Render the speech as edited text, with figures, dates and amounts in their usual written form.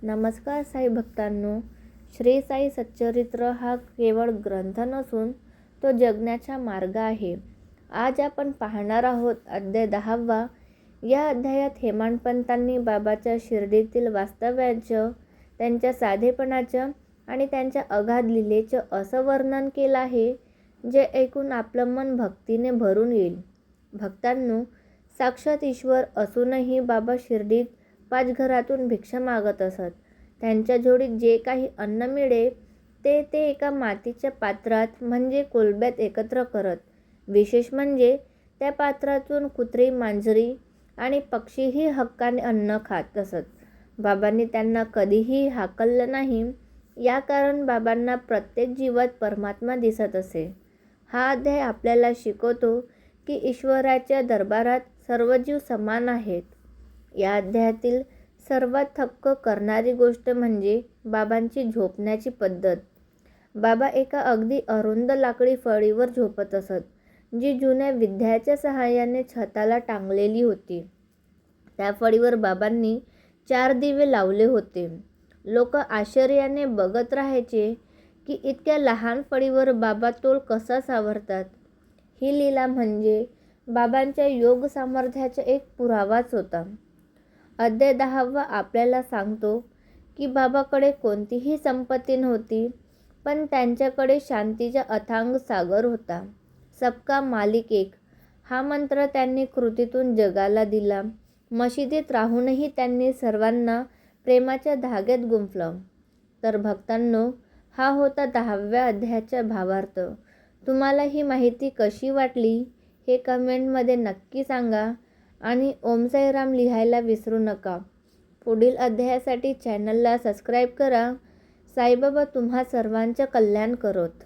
नमस्कार साई भक्तांनो. श्री साई सच्चरित्र हा केवळ ग्रंथ नसून तो जगण्याचा मार्ग आहे. आज आपण पाहणार आहोत अध्याय 10वा. या अध्यायात हेमाडपंतांनी बाबाच्या शिर्डीतील वास्तव्याचं, त्यांच्या साधेपणाचं आणि त्यांच्या अगाध लीलेचं असं वर्णन केलं आहे जे ऐकून आपलं मन भक्तीने भरून येईल. भक्तांनो, साक्षात ईश्वर असूनही बाबा शिर्डीत पाचघरातून भिक्षा मागत असत. त्यांच्या झोळीत जे काही अन्न मिळे ते एका मातीच्या पात्रात म्हणजे कोलब्यात एकत्र करत. विशेष म्हणजे त्या पात्रातून कुत्री, मांजरी आणि पक्षीही हक्काने अन्न खात असत. बाबांनी त्यांना कधीही हाकललं नाही. या कारण बाबांना प्रत्येक जीवात परमात्मा दिसत असे. हा अध्याय आपल्याला शिकवतो की ईश्वराच्या दरबारात सर्व जीव समान आहेत. या अध्यायातील सर्वात थक्क करणारी गोष्ट म्हणजे बाबांची झोपण्याची पद्धत. बाबा एका अगदी अरुंद लाकडी फळीवर झोपत असत, जी जुन्या विद्याच्या सहाय्याने छताला टांगलेली होती. त्या फळीवर बाबांनी 4 दिवे लावले होते. लोक आश्चर्याने बघत राहायचे की इतक्या लहान फळीवर बाबा तोल कसा सावरतात. ही लीला म्हणजे बाबांच्या योग सामर्थ्याचा एक पुरावाच होता. अध्याय 10वा आपल्याला सांगतो की बाबाकडे कोणतीही संपत्ती नव्हती, पण त्यांच्याकडे शांतीचा अथांग सागर होता. सबका मालिक एक हा मंत्र त्यांनी कृतीतून जगाला दिला. मशिदीत राहूनही त्यांनी सर्वांना प्रेमाच्या धाग्यात गुंफलं. तर भक्तांनो, हा होता 10व्या अध्यायाचा भावार्थ. तुम्हाला ही माहिती कशी वाटली हे कमेंटमध्ये नक्की सांगा आणि ओम साईराम लिहायला विसरू नका. पुढील अध्यायासाठी चॅनलला सबस्क्राईब करा. साईबाबा तुम्हा सर्वांचं कल्याण करोत.